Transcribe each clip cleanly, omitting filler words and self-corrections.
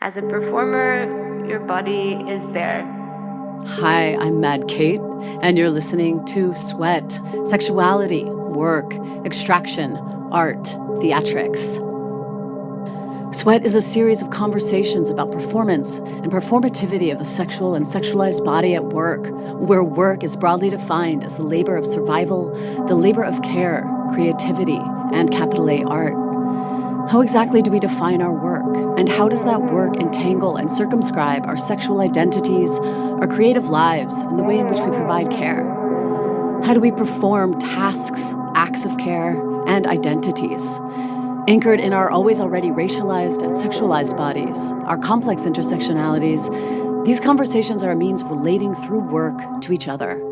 As a performer, your body is there. Hi, I'm Mad Kate, and you're listening to S.W.E.A.T, Sexuality, Work, Extraction, Art, Theatrics. S.W.E.A.T is a series of conversations about performance and performativity of the sexual and sexualized body at work, where work is broadly defined as the labor of survival, the labor of care, creativity, and capital A art. How exactly do we define our work? And how does that work entangle and circumscribe our sexual identities, our creative lives, and the way in which we provide care? How do we perform tasks, acts of care, and identities? Anchored in our always already racialized and sexualized bodies, our complex intersectionalities, these conversations are a means of relating through work to each other.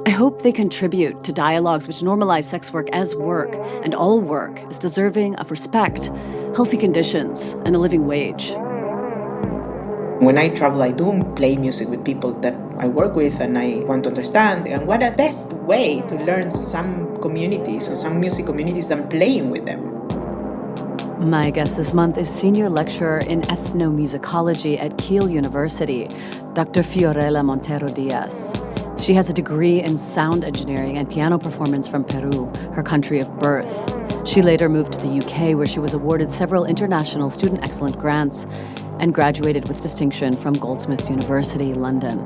I hope they contribute to dialogues which normalize sex work as work, and all work is deserving of respect, healthy conditions, and a living wage. When I travel, I do play music with people that I work with and I want to understand. And what a best way to learn some communities or some music communities than playing with them. My guest this month is senior lecturer in Ethnomusicology at Keele University, Dr. Fiorella Montero-Diaz. She has a degree in sound engineering and piano performance from Peru, her country of birth. She later moved to the UK, where she was awarded several international student excellence grants and graduated with distinction from Goldsmiths University, London.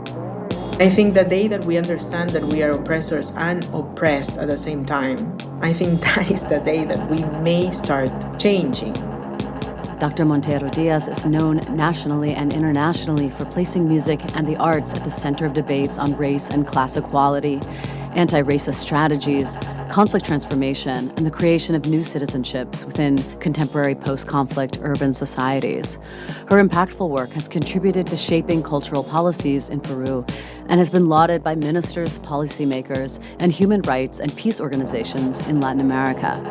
I think the day that we understand that we are oppressors and oppressed at the same time, I think that is the day that we may start changing. Dr. Montero-Diaz is known nationally and internationally for placing music and the arts at the center of debates on race and class equality, anti-racist strategies, conflict transformation, and the creation of new citizenships within contemporary post-conflict urban societies. Her impactful work has contributed to shaping cultural policies in Peru and has been lauded by ministers, policymakers, and human rights and peace organizations in Latin America.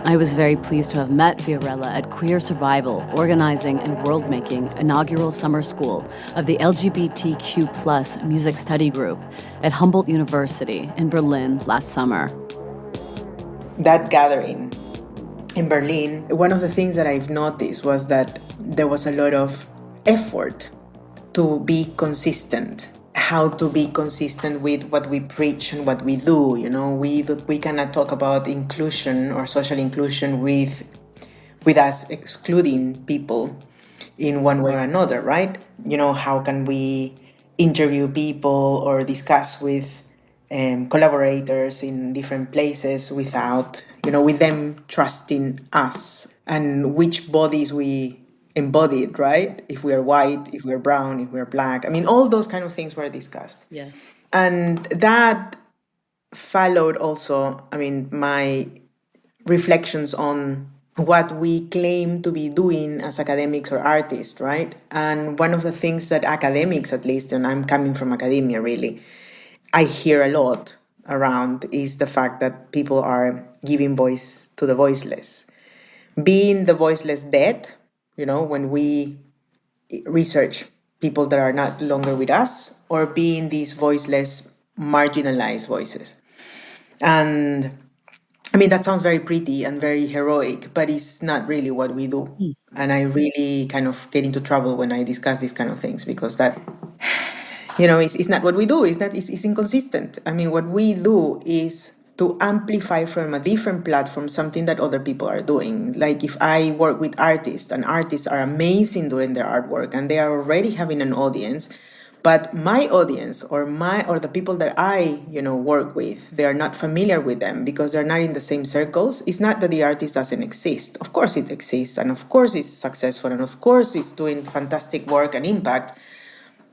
I was very pleased to have met Fiorella at Queer Survival, Organizing and World-Making inaugural summer school of the LGBTQ+ Music Study Group at Humboldt University in Berlin last summer. That gathering in Berlin, one of the things that I've noticed was that there was a lot of effort to be consistent. How to be consistent with what we preach and what we do. You know, we cannot talk about inclusion or social inclusion with us excluding people in one way or another, right? You know, how can we interview people or discuss with collaborators in different places without, with them trusting us, and which bodies we embodied, right? If we are white, if we're brown, if we're black. I mean, all those kind of things were discussed. Yes. And that followed also, my reflections on what we claim to be doing as academics or artists, right? And one of the things that academics, at least, and I'm coming from academia really, I hear a lot around is the fact that people are giving voice to the voiceless. Being the voiceless dead, when we research people that are not longer with us, or being these voiceless, marginalized voices. And that sounds very pretty and very heroic, but it's not really what we do. And I really kind of get into trouble when I discuss these kind of things, because that, it's not what we do. It's inconsistent. What we do is to amplify from a different platform something that other people are doing. Like if I work with artists, and artists are amazing doing their artwork and they are already having an audience, but my audience or the people that I, work with, they are not familiar with them because they're not in the same circles. It's not that the artist doesn't exist. Of course it exists, and of course it's successful, and of course it's doing fantastic work and impact,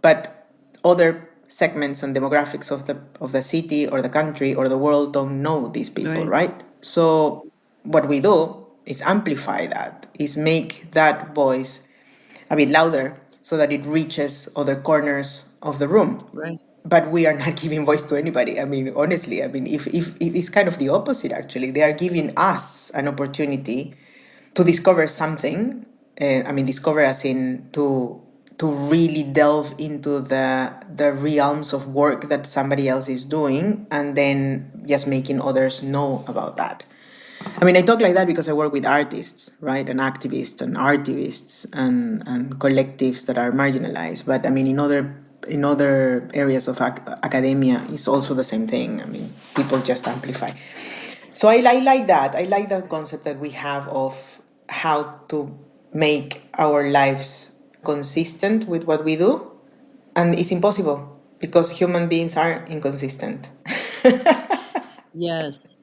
but other segments and demographics of the city or the country or the world don't know these people, right? So what we do is amplify that, is make that voice a bit louder so that it reaches other corners of the room. Right. But we are not giving voice to anybody. Honestly, if it's kind of the opposite, actually. They are giving us an opportunity to discover something. Discover as in to really delve into the realms of work that somebody else is doing, and then just making others know about that. I mean, I talk like that because I work with artists, right, and activists and artivists and collectives that are marginalized. But I mean, in other areas of academia, it's also the same thing. I mean, people just amplify. So I like that. I like that concept that we have of how to make our lives consistent with what we do, and it's impossible because human beings are inconsistent Yes.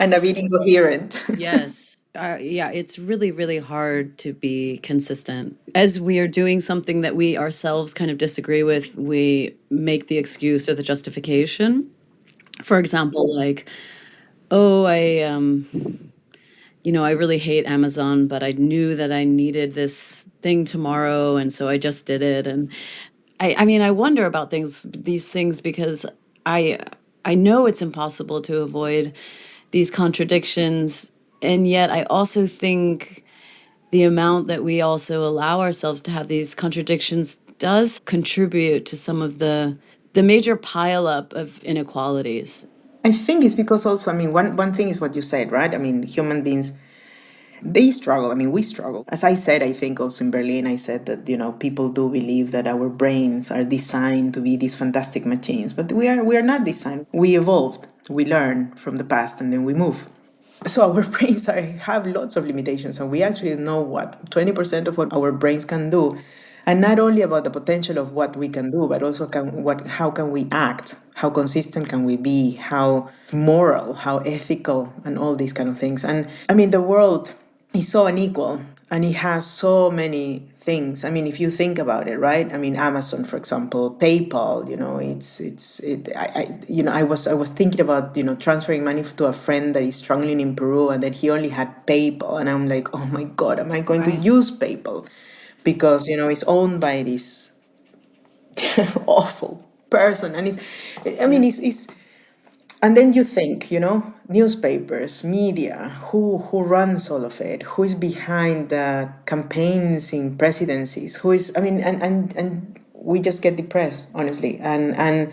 and a bit incoherent. Yes. Yeah, it's really, really hard to be consistent. As we are doing something that we ourselves kind of disagree with, we make the excuse or the justification. For example, like, oh, I really hate Amazon, but I knew that I needed this thing tomorrow, and so I just did it. And I mean, I wonder about these things because I I know it's impossible to avoid these contradictions, and yet I also think the amount that we also allow ourselves to have these contradictions does contribute to some of the major pileup of inequalities. I think it's because also, I mean, one thing is what you said, right? I mean, human beings, they struggle. I mean, we struggle. As I said, I think also in Berlin, I said that, people do believe that our brains are designed to be these fantastic machines, but we are not designed. We evolved, we learn from the past, and then we move. So our brains have lots of limitations, and we actually know what 20% of what our brains can do, and not only about the potential of what we can do, but also how can we act, how consistent can we be, how moral, how ethical, and all these kind of things. And I mean, the world is so unequal, and it has so many things. I mean, if you think about it, right? I mean, Amazon, for example, PayPal. I was thinking about transferring money to a friend that is struggling in Peru, and that he only had PayPal, and I'm like, oh my God, am I going to use PayPal? Because it's owned by this awful person, and I mean, it's and then you think, newspapers, media, who runs all of it, who is behind the campaigns in presidencies, who is, I mean, and we just get depressed, honestly. And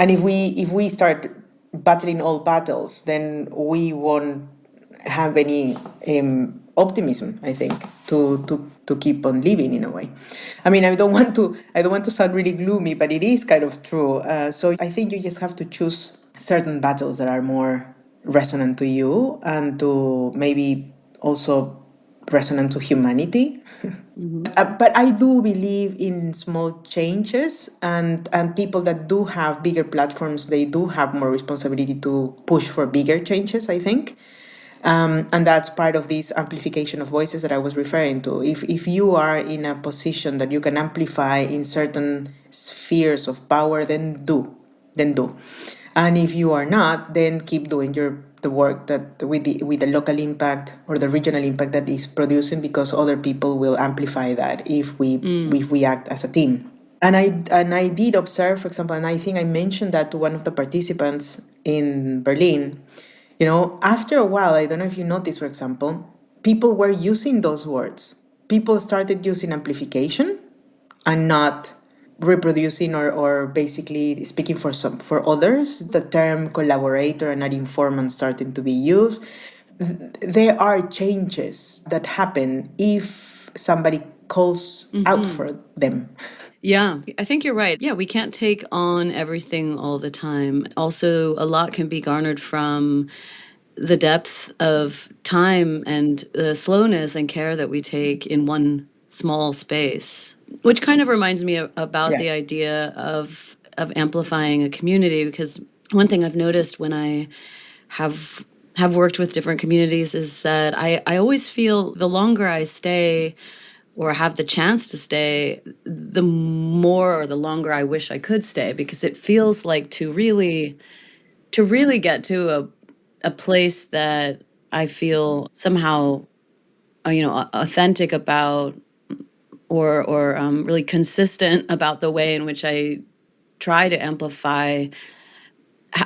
if we start battling all battles, then we won't have any optimism, I think, to keep on living in a way. I mean, I don't want to sound really gloomy, but it is kind of true. So I think you just have to choose certain battles that are more resonant to you, and to maybe also resonant to humanity. But I do believe in small changes, and people that do have bigger platforms, they do have more responsibility to push for bigger changes, I think. And that's part of this amplification of voices that I was referring to. If you are in a position that you can amplify in certain spheres of power, then do. And if you are not, then keep doing the work that with the local impact or the regional impact that is producing, because other people will amplify that if we act as a team. And I did observe, for example, and I think I mentioned that to one of the participants in Berlin. After a while, I don't know if you noticed, for example, people were using those words. People started using amplification and not reproducing or basically speaking for others. The term collaborator and not informant starting to be used. There are changes that happen if somebody calls out for them. Yeah, I think you're right. Yeah, we can't take on everything all the time. Also, a lot can be garnered from the depth of time and the slowness and care that we take in one small space, which kind of reminds me about Yeah. the idea of amplifying a community. Because one thing I've noticed when I have worked with different communities is that I always feel the longer I stay or have the chance to stay, the more or the longer I wish I could stay, because it feels like to really get to a place that I feel somehow authentic about, or really consistent about the way in which I try to amplify,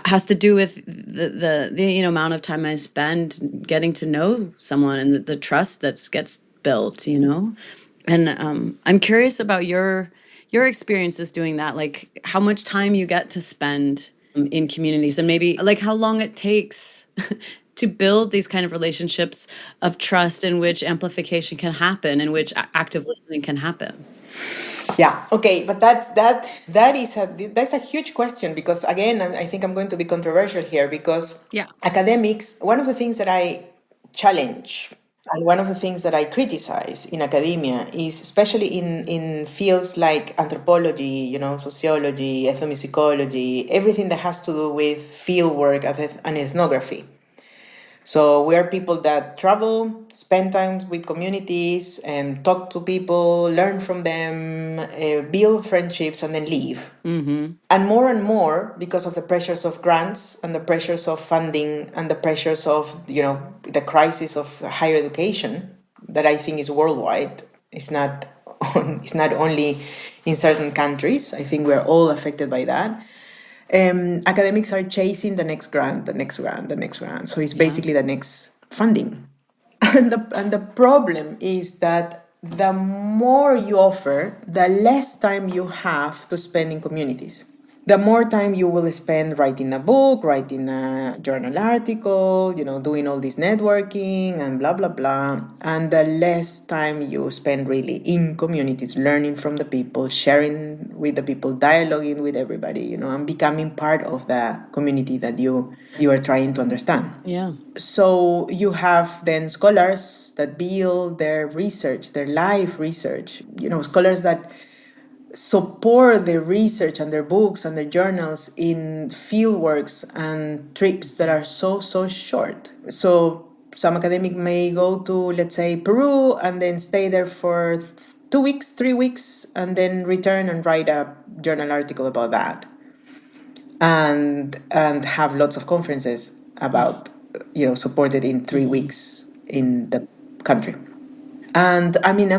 has to do with the amount of time I spend getting to know someone, and the trust that gets built. And I'm curious about your experiences doing that, like how much time you get to spend in communities, and maybe like how long it takes to build these kind of relationships of trust in which amplification can happen, in which active listening can happen. Yeah. Okay. But that's a huge question, because again, I think I'm going to be controversial here, because academics, one of the things that I challenge and one of the things that I criticize in academia is, especially in fields like anthropology, sociology, ethnomusicology, everything that has to do with field work and ethnography. So we are people that travel, spend time with communities, and talk to people, learn from them, build friendships, and then leave. Mm-hmm. And more, because of the pressures of grants and the pressures of funding and the pressures of, the crisis of higher education that I think is worldwide. It's not, it's not only in certain countries. I think we're all affected by that. Academics are chasing the next grant, the next grant, the next grant. So it's basically the next funding. And the problem is that the more you offer, the less time you have to spend in communities. The more time you will spend writing a book, writing a journal article, doing all this networking and blah, blah, blah. And the less time you spend really in communities, learning from the people, sharing with the people, dialoguing with everybody, and becoming part of the community that you are trying to understand. Yeah. So you have then scholars that build their research, their life research, scholars that support their research and their books and their journals in fieldworks and trips that are so short. So some academic may go to, let's say, Peru, and then stay there for 2 weeks, 3 weeks, and then return and write a journal article about that, and have lots of conferences about, supported in 3 weeks in the country. And I mean,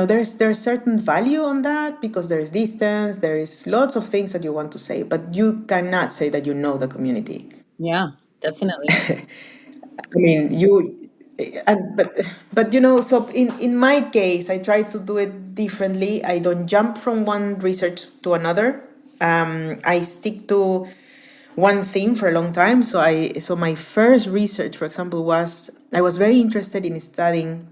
there's certain value on that, because there is distance, there is lots of things that you want to say, but you cannot say that you know the community. Yeah, definitely. I mean, so in my case, I try to do it differently. I don't jump from one research to another. I stick to one theme for a long time. So my first research, for example, I was very interested in studying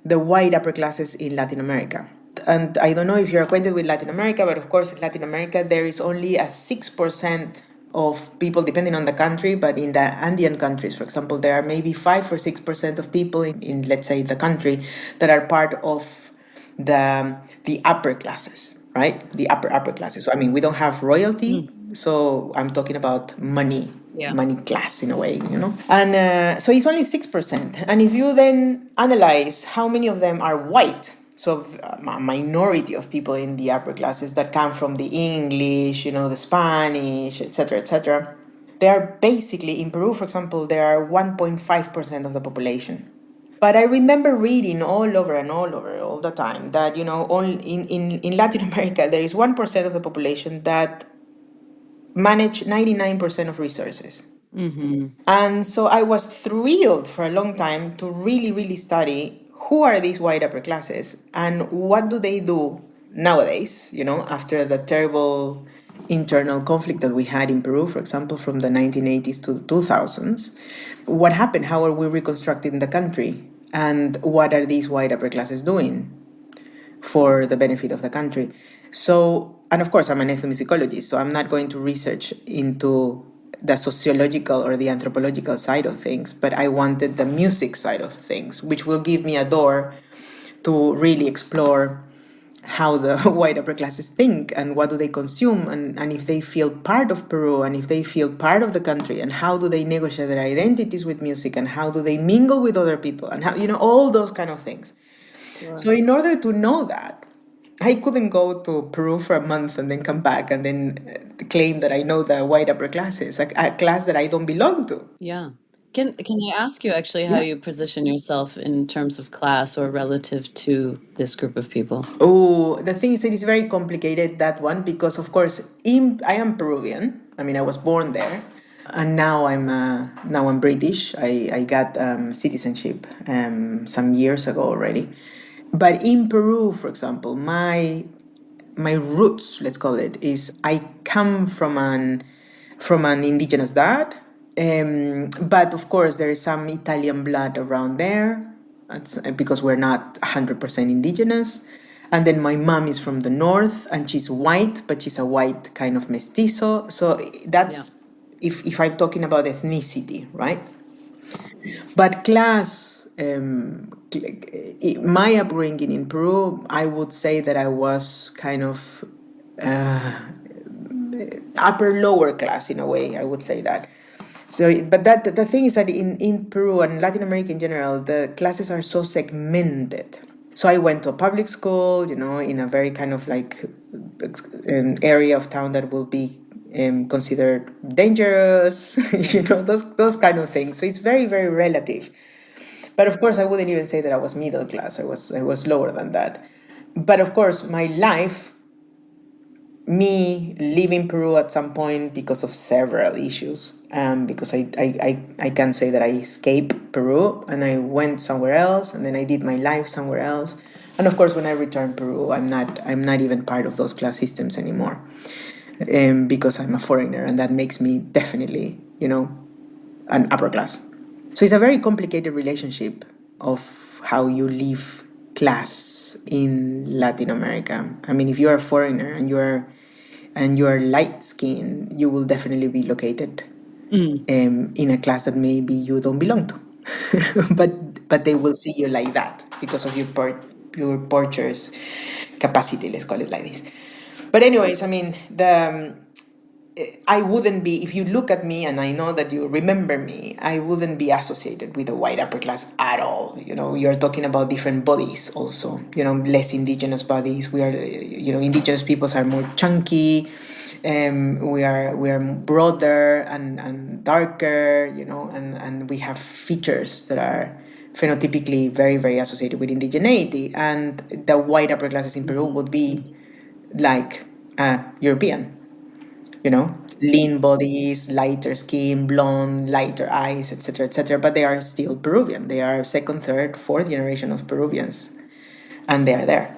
the white upper classes in Latin America. And I don't know if you're acquainted with Latin America, but of course, in Latin America, there is only a 6% of people, depending on the country, but in the Andean countries, for example, there are maybe 5 or 6% of people in, let's say, the country that are part of the upper classes, right? The upper classes. So, I mean, we don't have royalty, so I'm talking about money. Yeah. Money class in a way, And so it's only 6%. And if you then analyze how many of them are white, so a minority of people in the upper classes that come from the English, the Spanish, etc., they are basically, in Peru, for example, they are 1.5% of the population. But I remember reading all over all the time that, in Latin America, there is 1% of the population that manage 99% of resources. Mm-hmm. And so I was thrilled for a long time to really, really study who are these white upper classes and what do they do nowadays, after the terrible internal conflict that we had in Peru, for example, from the 1980s to the 2000s. What happened? How are we reconstructing the country? And what are these white upper classes doing for the benefit of the country? So, and of course, I'm an ethnomusicologist, so I'm not going to research into the sociological or the anthropological side of things, but I wanted the music side of things, which will give me a door to really explore how the white upper classes think and what do they consume, and if they feel part of Peru and if they feel part of the country, and how do they negotiate their identities with music, and how do they mingle with other people, and how, all those kind of things. Sure. So in order to know that, I couldn't go to Peru for a month and then come back and then claim that I know the white upper classes, a class that I don't belong to. Yeah. Can I ask you actually how you position yourself in terms of class or relative to this group of people? Oh, the thing is, it is very complicated, that one, because of course I am Peruvian. I mean, I was born there, and now I'm British. I got citizenship some years ago already. But in Peru, for example, my roots, let's call it, is I come from an indigenous dad. But of course, there is some Italian blood around there. Because we're not 100% indigenous. And then my mom is from the north and she's white, but she's a white kind of mestizo. So that's if I'm talking about ethnicity, right? But class, my upbringing in Peru, I would say that I was kind of upper lower class in a way. I would say that. So, but that the thing is that in Peru and Latin America in general, the classes are so segmented. So I went to a public school, in a very kind of like an area of town that will be considered dangerous, those kind of things. So it's very, very relative. But of course, I wouldn't even say that I was middle class. I was lower than that. But of course, my life, me leaving Peru at some point because of several issues. Because I can say that I escaped Peru and I went somewhere else, and then I did my life somewhere else. And of course, when I returned Peru, I'm not even part of those class systems anymore, because I'm a foreigner, and that makes me definitely, an upper class. So it's a very complicated relationship of how you live class in Latin America. I mean, if you're a foreigner and you're light skinned, you will definitely be located in a class that maybe you don't belong to. but they will see you like that because of your purchase capacity. Let's call it like this. But anyways, I mean, I wouldn't be, if you look at me and I know that you remember me, I wouldn't be associated with the white upper class at all. You're talking about different bodies also, less indigenous bodies. We are, indigenous peoples are more chunky. We are broader and darker, and we have features that are phenotypically very, very associated with indigeneity. And the white upper classes in Peru would be like European, lean bodies, lighter skin, blonde, lighter eyes, etc., etc. But they are still Peruvian. They are second, third, fourth generation of Peruvians, and they are there.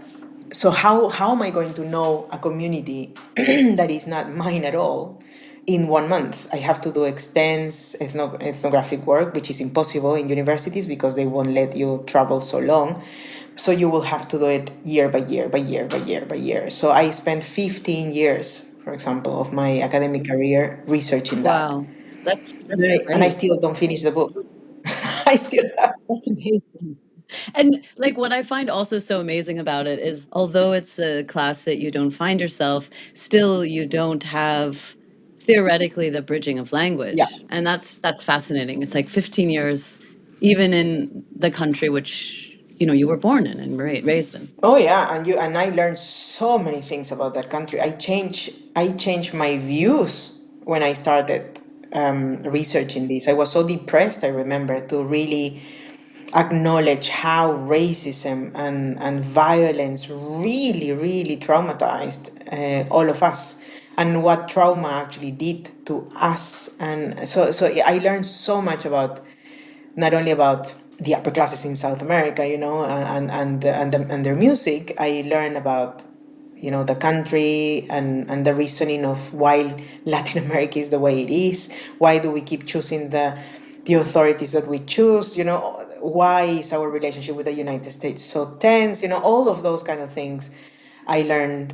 So how am I going to know a community that is not mine at all in 1 month? I have to do extensive ethnographic work, which is impossible in universities because they won't let you travel so long. So you will have to do it year by year, by year, by year, by year. So I spent 15 years, for example, of my academic career researching that. Wow. That's And I great. still don't finish the book. I still have. That's amazing. And like what I find also so amazing about it is although it's a class that you don't find yourself, still you don't have theoretically the bridging of Yeah. language. And that's fascinating. It's like 15 years even in the country which you were born in and raised in. Oh yeah, and I learned so many things about that country. I changed my views when I started researching this. I was so depressed. I remember, to really acknowledge how racism and violence really, really traumatized all of us, and what trauma actually did to us. And so I learned so much about, not only about the upper classes in South America, and their music. I learned about, the country, and the reasoning of why Latin America is the way it is. Why do we keep choosing the authorities that we choose? Why is our relationship with the United States so tense? All of those kind of things I learned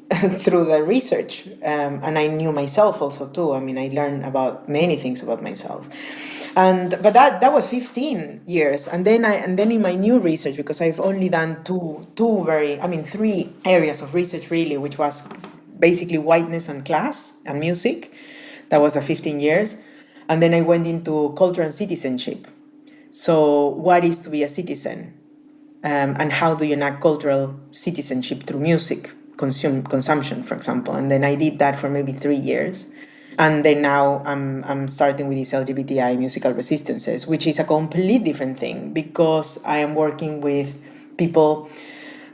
through the research, and I knew myself also too. I mean, I learned about many things about myself, but that was 15 years, and then in my new research, because I've only done three areas of research really, which was basically whiteness and class and music. That was the 15 years, and then I went into culture and citizenship. So, what is to be a citizen? And how do you enact cultural citizenship through music consumption, for example. And then I did that for maybe 3 years. And then now I'm starting with these LGBTI musical resistances, which is a complete different thing, because I am working with people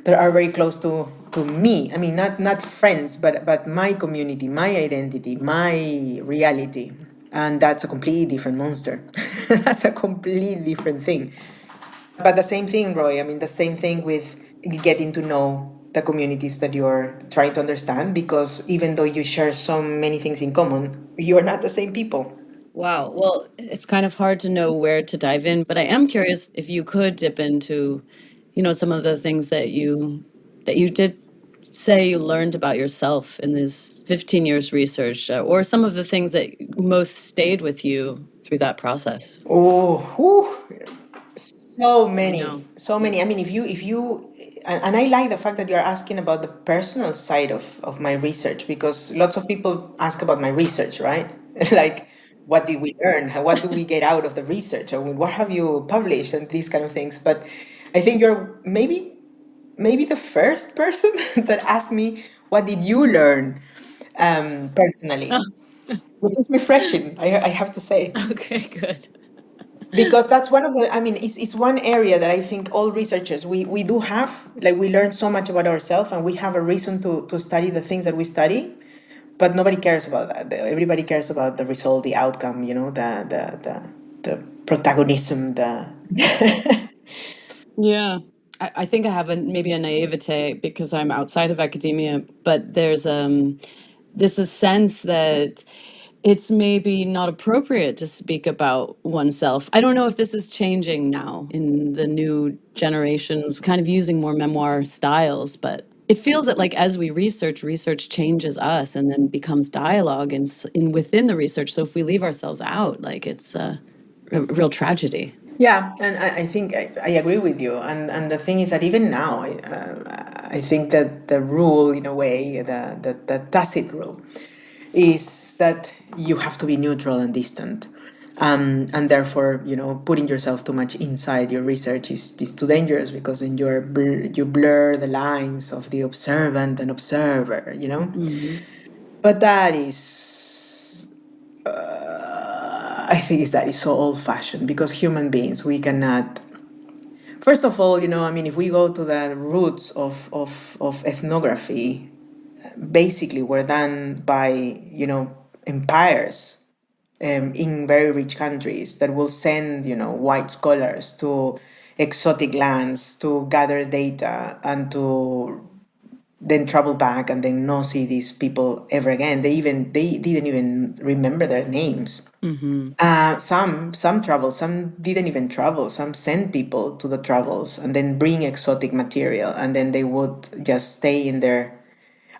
that are very close to me. I mean, not friends, but my community, my identity, my reality. And that's a completely different monster. That's a completely different thing. But the same thing, Roy. I mean, the same thing with getting to know the communities that you're trying to understand, because even though you share so many things in common, you're not the same people. Wow. Well, it's kind of hard to know where to dive in, but I am curious if you could dip into, some of the things that you did say you learned about yourself in this 15 years research, or some of the things that most stayed with you through that process. Oh, whew, so I many, know. so many. I mean, and I like the fact that you're asking about the personal side of my research, because lots of people ask about my research, right? Like, what did we learn? What do we get out of the research? I mean, what have you published and these kind of things. But I think you're maybe the first person that asked me, what did you learn personally? Which is refreshing, I have to say. Okay, good. Because that's one of the, I mean, it's one area that I think all researchers, we do have, like, we learn so much about ourselves, and we have a reason to study the things that we study, but nobody cares about that. Everybody cares about the result, the outcome, the protagonism, the Yeah. I think I have maybe a naivete because I'm outside of academia, but there's a sense that it's maybe not appropriate to speak about oneself. I don't know if this is changing now in the new generations, kind of using more memoir styles, but it feels that like as we research changes us and then becomes dialogue in within the research. So if we leave ourselves out, like it's a real tragedy. Yeah, and I think I agree with you. And the thing is that even now, I think that the rule, in a way, the tacit rule, is that you have to be neutral and distant. And therefore, putting yourself too much inside your research is too dangerous, because then you blur the lines of the observant and observer, Hmm. But that is, I think that is so old fashioned, because human beings, we cannot. First of all, I mean, if we go to the roots of ethnography, basically were done by, empires in very rich countries that will send, white scholars to exotic lands to gather data and to then travel back and then not see these people ever again. They didn't even remember their names. Hmm. Some travel, some didn't even travel. Some sent people to the travels and then bring exotic material, and then they would just stay in their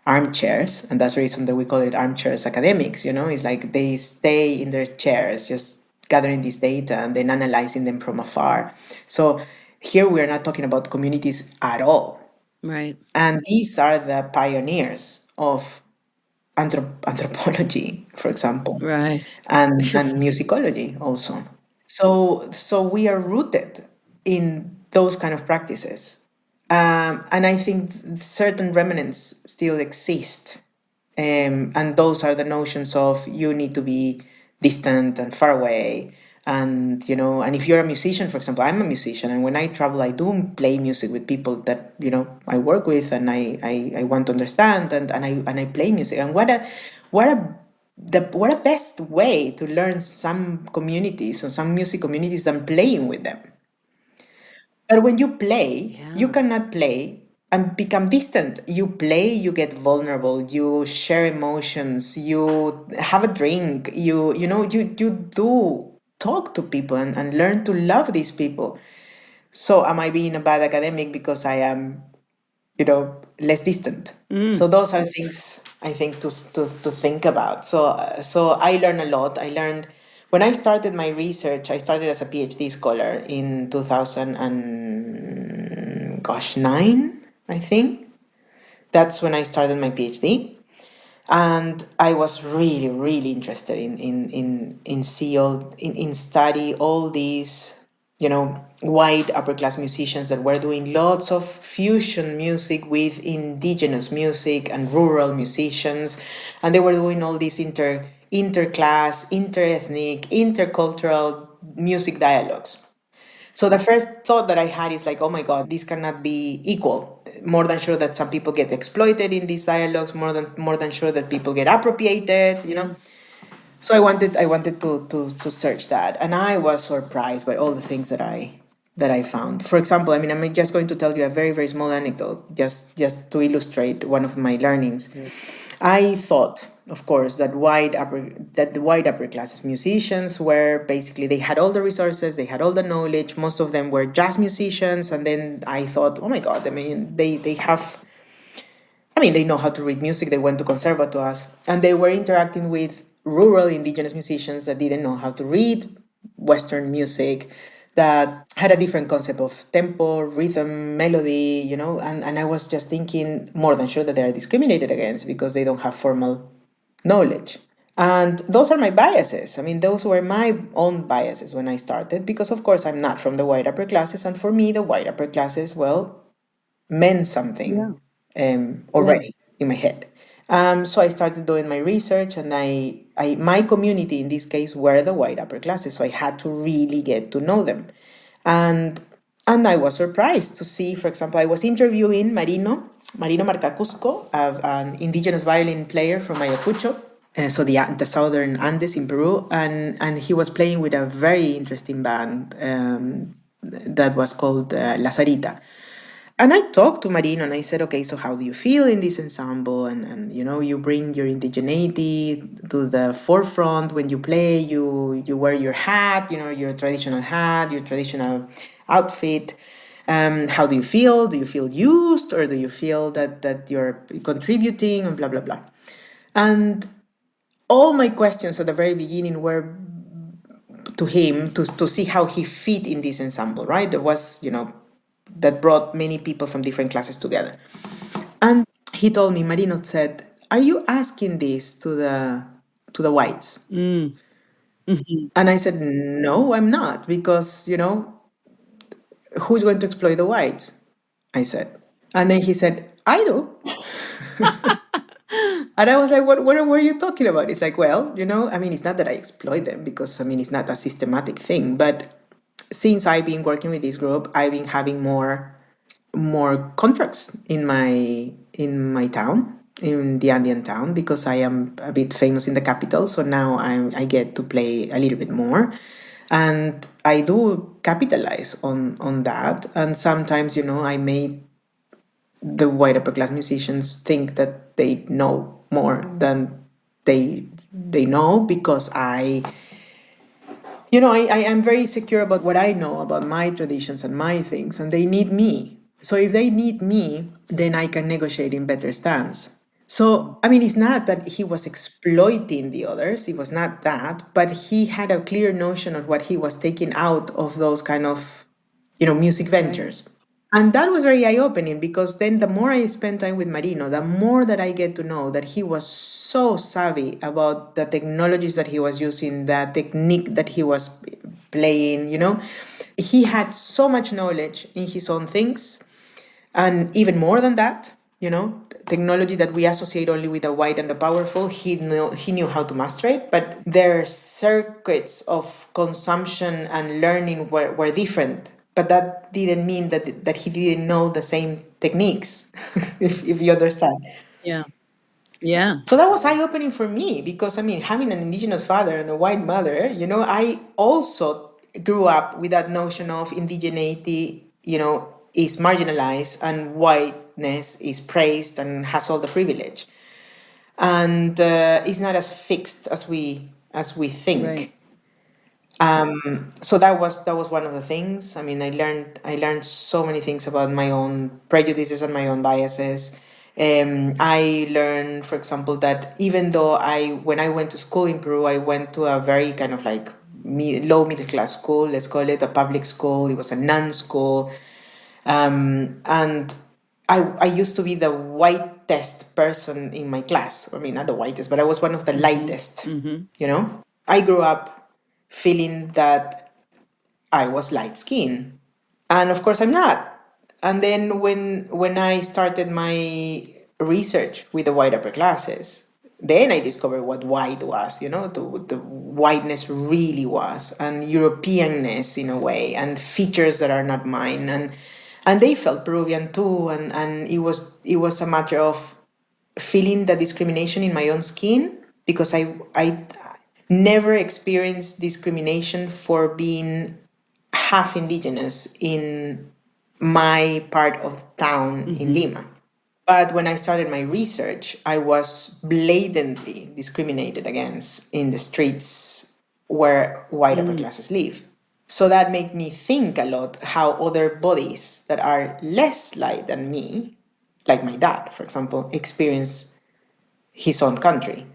armchairs, and that's the reason that we call it armchairs academics. It's like they stay in their chairs, just gathering this data and then analyzing them from afar. So here we are not talking about communities at all, Right. and these are the pioneers of anthropology, for example, Right. and musicology also. So we are rooted in those kind of practices, and I think certain remnants still exist, and those are the notions of you need to be distant and far away. And and if you're a musician, for example, I'm a musician, and when I travel, I do play music with people that I work with, and I want to understand, and I play music. And what a best way to learn some communities or some music communities than playing with them. But when you play, you Yeah. cannot play and become distant. You play, you get vulnerable, you share emotions, you have a drink, you do talk to people, and learn to love these people. So am I being a bad academic because I am, less distant? So Mm. those are things I think to think about. So I learned a lot. I learned when I started my research. I started as a PhD scholar in 2000 and gosh 9, I think. That's when I started my PhD, and I was really really interested in see all in study all these white upper class musicians that were doing lots of fusion music with indigenous music and rural musicians, and they were doing all these interclass, interethnic, intercultural music dialogues. So the first thought that I had is like, oh my God, this cannot be equal. More than sure that some people get exploited in these dialogues. More than sure that people get appropriated. Yeah. So I wanted to search that, and I was surprised by all the things that I found. For example, I mean, I'm just going to tell you a very very small anecdote, just to illustrate one of my learnings. I thought, of course, that the white upper classes musicians were basically, they had all the resources, they had all the knowledge. Most of them were jazz musicians, and then I thought, oh my God, I mean, they have, I mean, they know how to read music. They went to conservatoires, and they were interacting with rural indigenous musicians that didn't know how to read Western music, that had a different concept of tempo, rhythm, melody, and I was just thinking, more than sure that they are discriminated against because they don't have formal knowledge. And those are my biases. I mean, those were my own biases when I started, because of course I'm not from the white upper classes. And for me, the white upper classes, well, meant something Yeah. already in my head. So I started doing my research, and my community in this case were the white upper classes. So I had to really get to know them, and I was surprised to see, for example, I was interviewing Marino Marcacusco, an indigenous violin player from Ayacucho, so the southern Andes in Peru, and he was playing with a very interesting band that was called La Sarita. And I talked to Marino and I said, okay, so how do you feel in this ensemble? And you bring your indigeneity to the forefront when you play. You wear your hat, your traditional hat, your traditional outfit. How do you feel? Do you feel used, or do you feel that you're contributing, and blah blah blah? And all my questions at the very beginning were to him, to see how he fit in this ensemble, right? There was, that brought many people from different classes together. And he told me, Marino said, "Are you asking this to the whites?" And I said, "No, I'm not, because who's going to exploit the whites?" I said. And then he said, "I do." And I was like, what were you talking about? It's like, well, I mean, it's not that I exploit them, because, I mean, it's not a systematic thing. But since I've been working with this group, I've been having more contracts in my town, in the Andean town, because I am a bit famous in the capital. So now I get to play a little bit more, and I do capitalize on that. And sometimes, I made the white upper class musicians think that they know more than they know, because I am very secure about what I know about my traditions and my things, and they need me. So if they need me, then I can negotiate in better stance. So, I mean, it's not that he was exploiting the others, it was not that, but he had a clear notion of what he was taking out of those kind of, music Right. ventures. And that was very eye opening, because then the more I spent time with Marino, the more that I get to know that he was so savvy about the technologies that he was using, the technique that he was playing. He had so much knowledge in his own things, and even more than that, technology that we associate only with the white and the powerful, he knew how to master it, but their circuits of consumption and learning were different. But that didn't mean that he didn't know the same techniques, if you understand. Yeah. Yeah. So that was eye opening for me, because, I mean, having an indigenous father and a white mother, I also grew up with that notion of indigeneity, is marginalized, and whiteness is praised and has all the privilege. And it's not as fixed as we Right. think. So that was one of the things. I mean, I learned so many things about my own prejudices and my own biases. I learned, for example, that even though when I went to school in Peru, I went to a very kind of like low middle class school. Let's call it a public school. It was a nun school, and I used to be the whitest person in my class. I mean, not the whitest, but I was one of the lightest. I grew up feeling that I was light skinned, and of course I'm not. And then when I started my research with the white upper classes, then I discovered what white was, the whiteness really was, and Europeanness in a way, and features that are not mine, and they felt Peruvian too, and it was a matter of feeling the discrimination in my own skin, because I never experienced discrimination for being half indigenous in my part of town in Lima. But when I started my research, I was blatantly discriminated against in the streets where white upper classes live. So that made me think a lot how other bodies that are less light than me, like my dad, for example, experience his own country.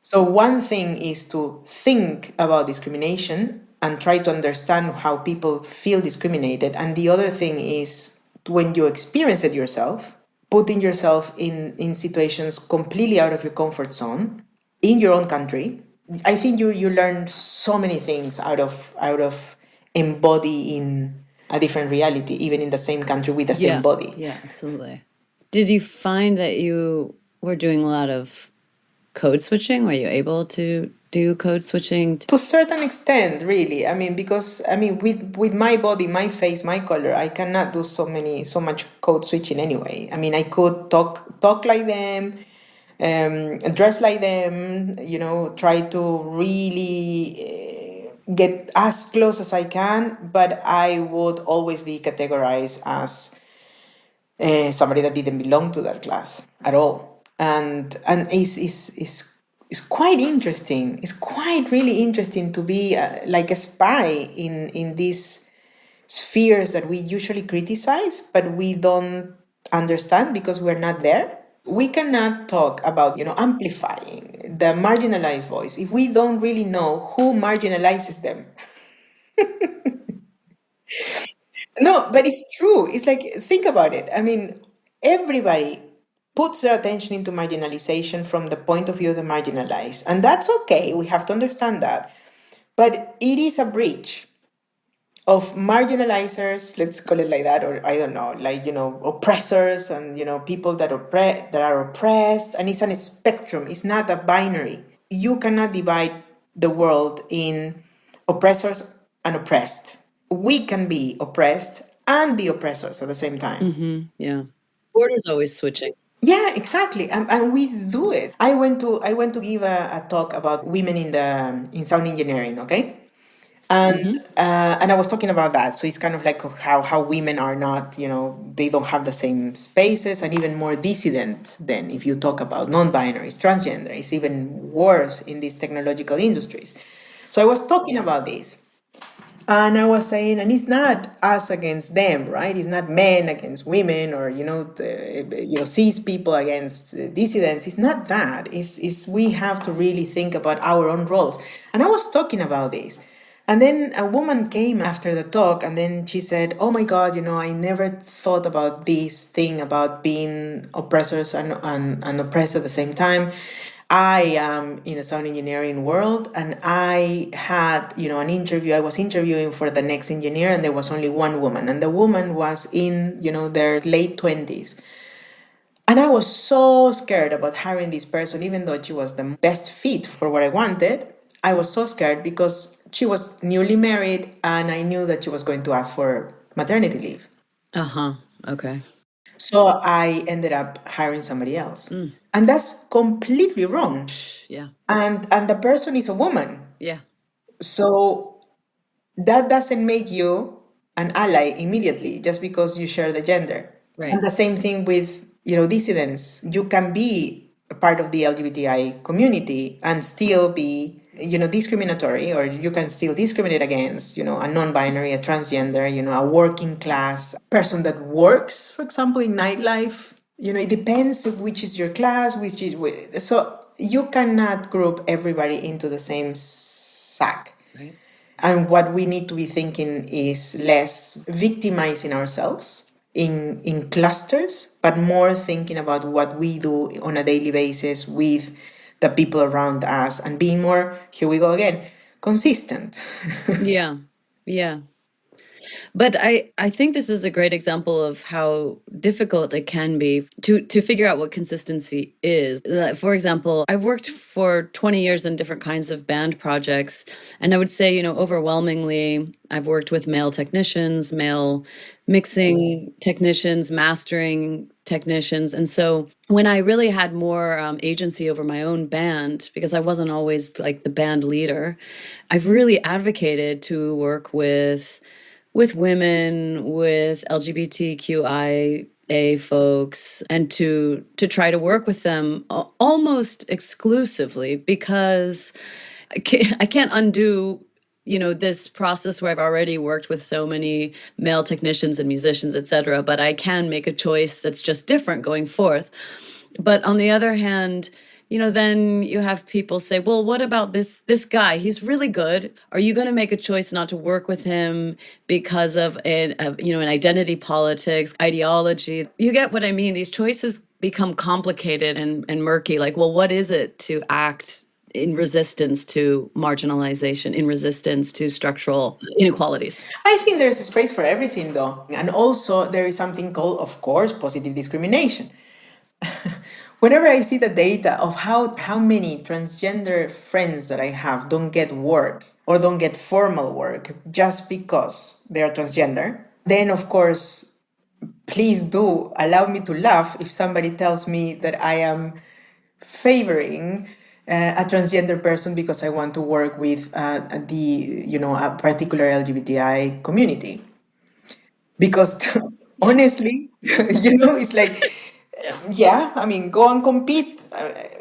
So one thing is to think about discrimination and try to understand how people feel discriminated. And the other thing is when you experience it yourself, putting yourself in situations completely out of your comfort zone in your own country. I think you learn so many things out of embodying a different reality, even in the same country with the same body. Yeah, absolutely. Did you find that you were doing a lot of code switching? Were you able to do code switching? To a certain extent, really. I mean, because with my body, my face, my color, I cannot do so much code switching anyway. I mean, I could talk like them, dress like them, try to really get as close as I can, but I would always be categorized as somebody that didn't belong to that class at all. And it's quite interesting. It's quite really interesting to be like a spy in these spheres that we usually criticize, but we don't understand because we're not there. We cannot talk about, amplifying the marginalized voice if we don't really know who marginalizes them. No, but it's true. It's like, think about it. I mean, everybody puts their attention into marginalization from the point of view of the marginalized. And that's okay. We have to understand that. But it is a breach of marginalizers, let's call it like that, or I don't know, like, oppressors and, people that are oppressed. And it's a spectrum. It's not a binary. You cannot divide the world in oppressors and oppressed. We can be oppressed and be oppressors at the same time. Yeah. Border's always switching. Yeah, exactly, and we do it. I went to give a talk about women in sound engineering. Okay, and I was talking about that. So it's kind of like how women are not, they don't have the same spaces, and even more dissident than if you talk about non-binaries, transgender. It's even worse in these technological industries. So I was talking about this. And I was saying, and it's not us against them, right? It's not men against women, or cis people against dissidents. It's not that. It's we have to really think about our own roles. And I was talking about this, and then a woman came after the talk, and then she said, "Oh my God, I never thought about this thing about being oppressors and oppressed at the same time. I am in a sound engineering world, and I had, an interview. I was interviewing for the next engineer, and there was only one woman, and the woman was in, their late 20s. And I was so scared about hiring this person, even though she was the best fit for what I wanted. I was so scared because she was newly married, and I knew that she was going to ask for maternity leave. Okay. So I ended up hiring somebody else. And that's completely wrong. Yeah. And the person is a woman. Yeah. So that doesn't make you an ally immediately just because you share the gender. Right. And the same thing with, dissidents. You can be a part of the LGBTI community and still be, discriminatory, or you can still discriminate against, a non-binary, a transgender, a working class person that works, for example, in nightlife. It depends which is your class, which is so you cannot group everybody into the same sack. Right. And what we need to be thinking is less victimizing ourselves in clusters, but more thinking about what we do on a daily basis with the people around us, and being more, here we go again, consistent. Yeah. Yeah. But I think this is a great example of how difficult it can be to figure out what consistency is. For example, I've worked for 20 years in different kinds of band projects, and I would say, overwhelmingly, I've worked with male technicians, male mixing technicians, mastering technicians. And so when I really had more agency over my own band, because I wasn't always like the band leader, I've really advocated to work with women, with LGBTQI S4E11 folks, and to try to work with them almost exclusively, because I can't undo this process where I've already worked with so many male technicians and musicians, etc. But I can make a choice that's just different going forth. But on the other hand, then you have people say, well, what about this guy? He's really good. Are you going to make a choice not to work with him because of an identity politics, ideology? You get what I mean? These choices become complicated and murky. Like, well, what is it to act in resistance to marginalization, in resistance to structural inequalities? I think there's a space for everything, though. And also, there is something called, of course, positive discrimination. Whenever I see the data of how many transgender friends that I have don't get work or don't get formal work just because they are transgender, then of course, please do allow me to laugh if somebody tells me that I am favoring a transgender person because I want to work with a particular LGBTI community. Because honestly, it's like, yeah, I mean, go and compete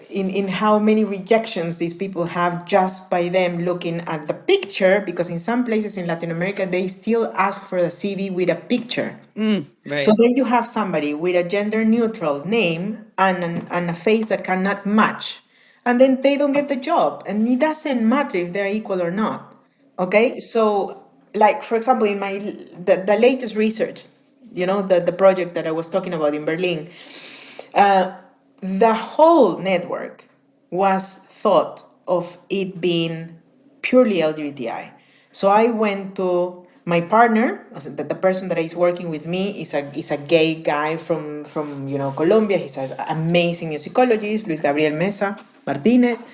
in how many rejections these people have just by them looking at the picture, because in some places in Latin America, they still ask for the CV with a picture. Right. So then you have somebody with a gender neutral name and a face that cannot match. And then they don't get the job. And it doesn't matter if they're equal or not. Okay? So, like, for example, in the latest research, the project that I was talking about in Berlin, the whole network was thought of it being purely LGBTI. So I went to my partner, the person that is working with me is a gay guy from Colombia. He's an amazing musicologist, Luis Gabriel Mesa Martinez.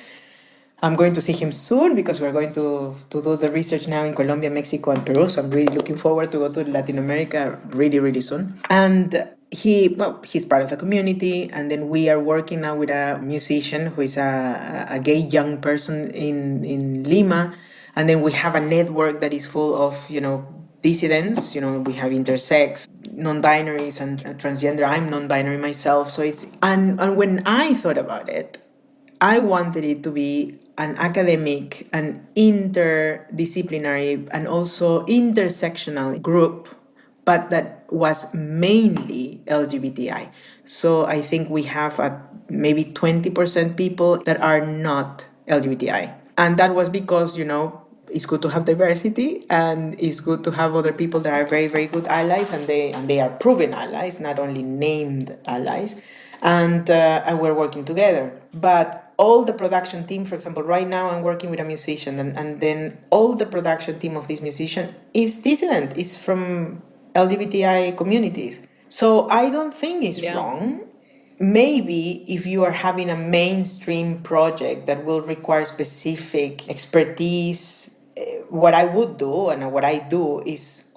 I'm going to see him soon because we're going to do the research now in Colombia, Mexico, and Peru. So I'm really looking forward to go to Latin America really, really soon. And he's part of the community. And then we are working now with a musician who is a gay young person in Lima. And then we have a network that is full of, dissidents. We have intersex, non-binaries, and transgender. I'm non-binary myself. So and when I thought about it, I wanted it to be an academic, an interdisciplinary, and also intersectional group, but that was mainly LGBTI. So I think we have maybe 20% people that are not LGBTI. And that was because, it's good to have diversity, and it's good to have other people that are very, very good allies, and they are proven allies, not only named allies. And we're working together. But all the production team, for example, right now I'm working with a musician, and then all the production team of this musician is dissident, is from LGBTI communities. So I don't think it's wrong. Maybe if you are having a mainstream project that will require specific expertise, what I would do and what I do is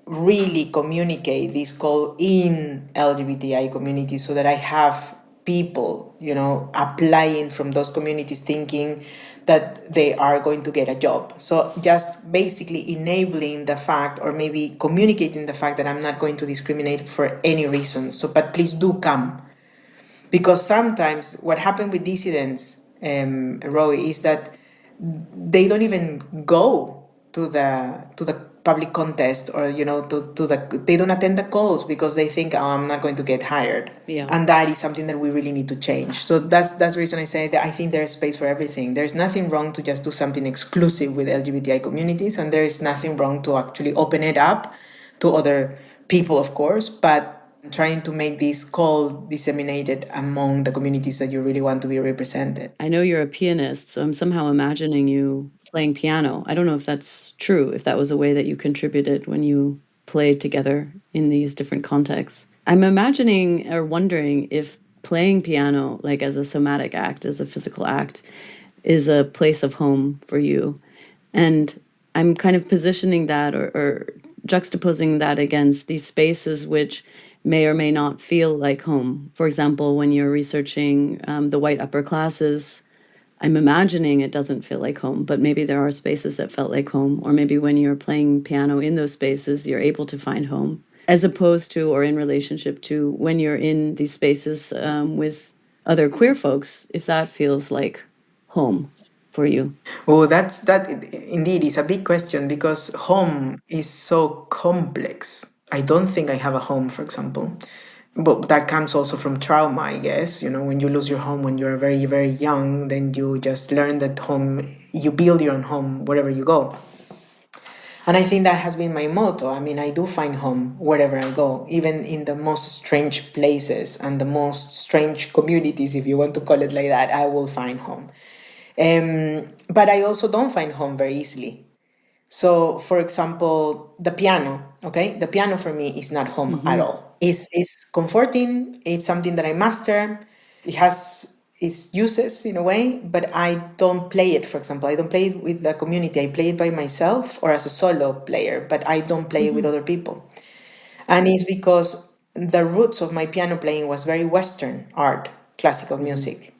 really communicate this call in LGBTI communities so that I have people, applying from those communities thinking that they are going to get a job. So just basically enabling the fact, or maybe communicating the fact, that I'm not going to discriminate for any reason. So, but please do come. Because sometimes what happened with dissidents, Roy, is that they don't even go to the public contest, or they don't attend the calls because they think, oh, I'm not going to get hired. And that is something that we really need to change. So that's the reason I say that I think there is space for everything. There's nothing wrong to just do something exclusive with LGBTI communities, and there is nothing wrong to actually open it up to other people, of course, but trying to make this call disseminated among the communities that you really want to be represented. I know you're a pianist, so I'm somehow imagining you playing piano. I don't know if that's true, if that was a way that you contributed when you played together in these different contexts. I'm imagining or wondering if playing piano, like as a somatic act, as a physical act, is a place of home for you. And I'm kind of positioning that or juxtaposing that against these spaces which may or may not feel like home. For example, when you're researching the white upper classes, I'm imagining it doesn't feel like home, but maybe there are spaces that felt like home. Or maybe when you're playing piano in those spaces, you're able to find home. as opposed to, or in relationship to, when you're in these spaces with other queer folks, if that feels like home for you? Oh, that indeed is a big question because home is so complex. I don't think I have a home, for example. But that comes also from trauma, I guess. You know, when you lose your home when you're very, very young, then you just learn that home, you build your own home wherever you go. And I think that has been my motto. I mean, I do find home wherever I go, even in the most strange places and the most strange communities, if you want to call it like that, I will find home. But I also don't find home very easily. So, for example, the piano, okay? The piano for me is not home at all. It's comforting, it's something that I master. It has its uses in a way, but I don't play it, for example. I don't play it with the community. I play it by myself or as a solo player, but I don't play it with other people. And it's because the roots of my piano playing was very Western art, classical music.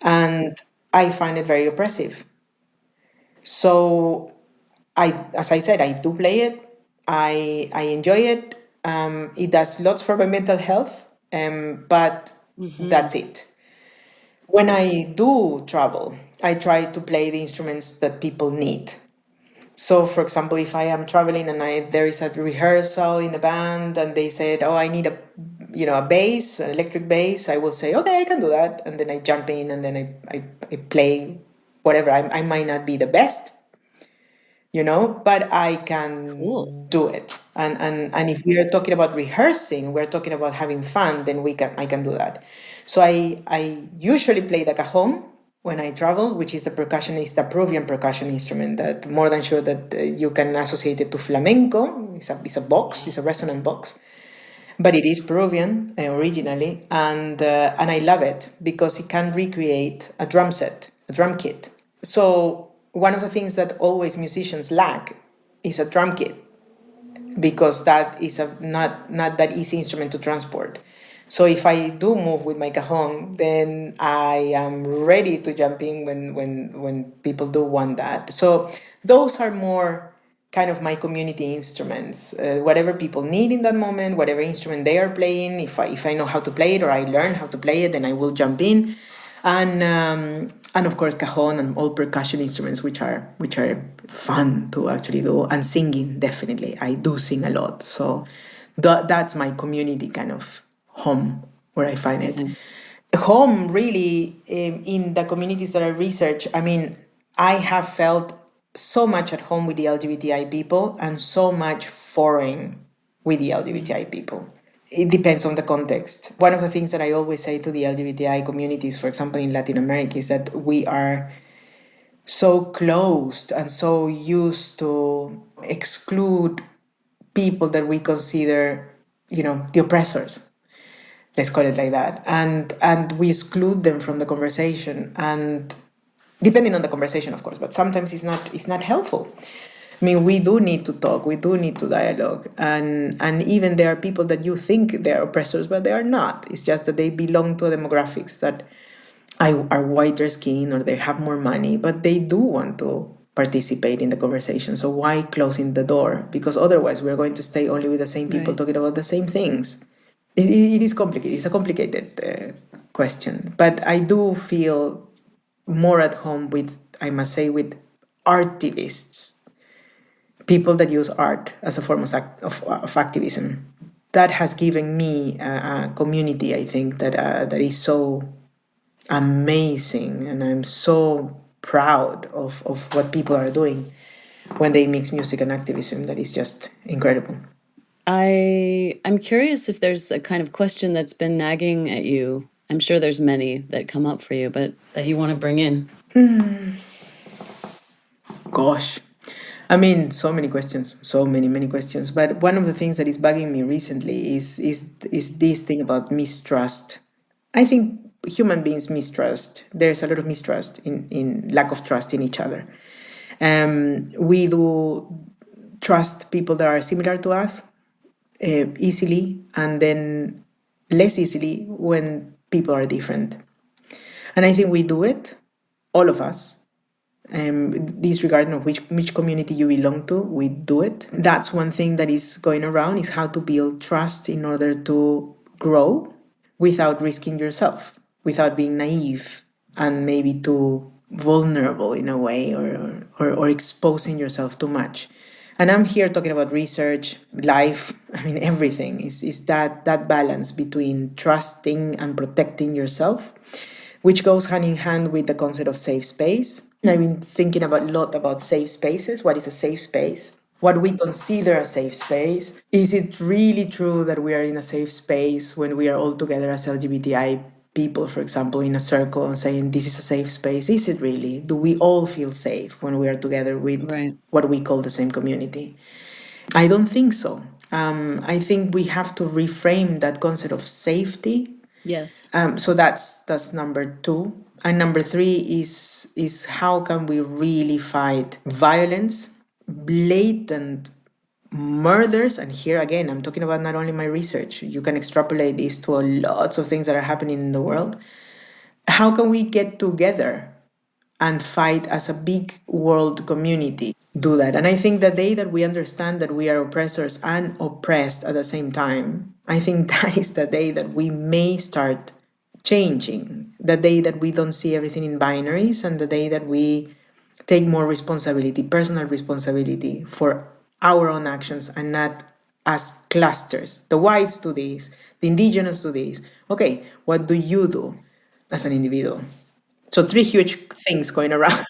And I find it very oppressive. So as I said, I do play it. I enjoy it. It does lots for my mental health, but that's it. When I do travel, I try to play the instruments that people need. So, for example, if I am traveling and there is a rehearsal in a band and they said, "Oh, I need a bass, an electric bass," I will say, "Okay, I can do that," and then I jump in and then I play whatever. I might not be the best, but I Cool. can do it. And if we are talking about rehearsing, we're talking about having fun, then I can do that. So I usually play the cajon when I travel, which is the Peruvian percussion instrument that more than sure that you can associate it to flamenco. It's a box, it's a resonant box, but it is Peruvian originally, and I love it because it can recreate a drum set, a drum kit. So one of the things that always musicians lack is a drum kit because that is not that easy instrument to transport. So if I do move with my cajon, then I am ready to jump in when people do want that. So those are more kind of my community instruments. Whatever people need in that moment, whatever instrument they are playing, if I know how to play it or I learn how to play it, then I will jump in. And of course cajon and all percussion instruments which are fun to actually do, and singing, definitely I do sing a lot, so that's my community kind of home where I find it. Amazing. Home really, in the communities that I research, I mean, I have felt so much at home with the LGBTI people and so much foreign with the LGBTI people. It depends on the context. One of the things that I always say to the LGBTI communities, for example, in Latin America, is that we are so closed and so used to exclude people that we consider, the oppressors. Let's call it like that. And we exclude them from the conversation. And depending on the conversation, of course, but sometimes it's not helpful. I mean, we do need to talk, we do need to dialogue. And even there are people that you think they're oppressors, but they are not. It's just that they belong to demographics that are whiter skinned or they have more money, but they do want to participate in the conversation. So why closing the door? Because otherwise we're going to stay only with the same people Right. talking about the same things. It is complicated. It's a complicated question. But I do feel more at home with, I must say, with artivists, people that use art as a form of activism. That has given me a community, I think, that is so amazing, and I'm so proud of what people are doing when they mix music and activism. That is just incredible. I'm curious if there's a kind of question that's been nagging at you. I'm sure there's many that come up for you, but that you want to bring in. Gosh, I mean, so many questions, so many questions. But one of the things that is bugging me recently is this thing about mistrust. I think human beings mistrust. There's a lot of mistrust in lack of trust in each other. We do trust people that are similar to us easily, and then less easily when people are different. And I think we do it, all of us, disregarding of which community you belong to, we do it. That's one thing that is going around, is how to build trust in order to grow without risking yourself, without being naive and maybe too vulnerable in a way, or exposing yourself too much. And I'm here talking about research, life, I mean, everything is that balance between trusting and protecting yourself, which goes hand in hand with the concept of safe space. I've been thinking about a lot about safe spaces. What is a safe space? What we consider a safe space? Is it really true that we are in a safe space when we are all together as LGBTI people, for example, in a circle and saying this is a safe space? Is it really? Do we all feel safe when we are together with what we call the same community? I don't think so. I think we have to reframe that concept of safety. Yes. So that's number two. And number three is how can we really fight violence, blatant murders. And here again, I'm talking about not only my research. You can extrapolate this to lots of things that are happening in the world. How can we get together and fight as a big world community? Do that. And I think the day that we understand that we are oppressors and oppressed at the same time, I think that is the day that we may start changing. The day that we don't see everything in binaries, and the day that we take more responsibility, personal responsibility for our own actions, and not as clusters. The whites do this, the indigenous do this. Okay, what do you do as an individual? So three huge things going around.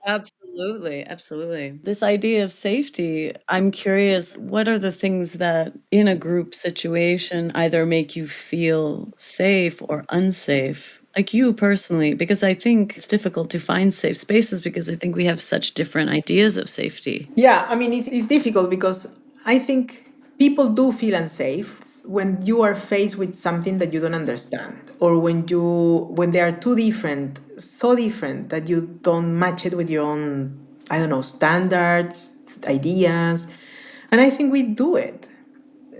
Absolutely, absolutely. This idea of safety, I'm curious, what are the things that in a group situation either make you feel safe or unsafe? Like you personally, because I think it's difficult to find safe spaces because I think we have such different ideas of safety. Yeah, I mean, it's difficult because I think people do feel unsafe when you are faced with something that you don't understand, or when they are too different, so different that you don't match it with your own, I don't know, standards, ideas. And I think we do it.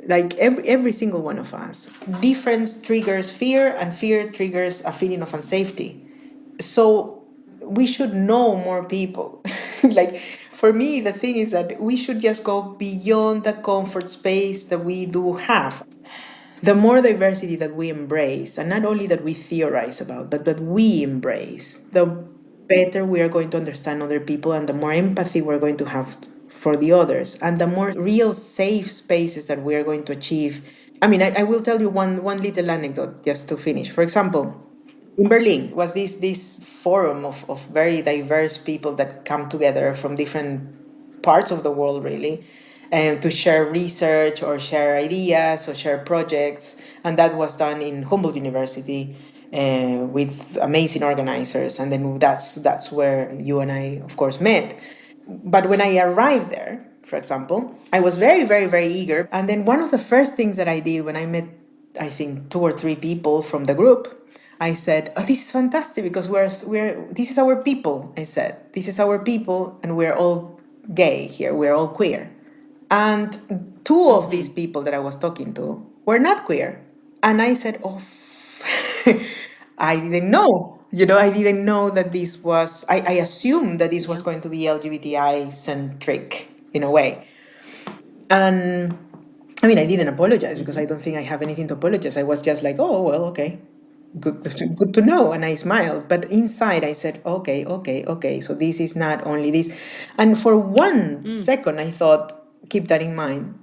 Like every single one of us. Difference triggers fear, and fear triggers a feeling of unsafety. So we should know more people. Like, for me, the thing is that we should just go beyond the comfort space that we do have. The more diversity that we embrace, and not only that we theorize about, but that we embrace, the better we are going to understand other people, and the more empathy we're going to have for the others, and the more real safe spaces that we are going to achieve. I mean, I will tell you one little anecdote just to finish. For example, in Berlin was this forum of very diverse people that come together from different parts of the world, really, to share research or share ideas or share projects. And that was done in Humboldt University, with amazing organizers. And then that's where you and I, of course, met. But when I arrived there, for example, I was very, very, very eager. And then one of the first things that I did when I met, I think, two or three people from the group, I said, "Oh, this is fantastic because this is our people." I said, "This is our people, and we're all gay here. We're all queer." And two of these people that I was talking to were not queer. And I said, "Oh, I didn't know. I didn't know that this was, I assumed that this was going to be LGBTI centric in a way." And I mean, I didn't apologize because I don't think I have anything to apologize. I was just like, "Oh, well, okay. Good to know." And I smiled. But inside I said, "Okay, okay, okay. So this is not only this." And for one second, I thought, keep that in mind,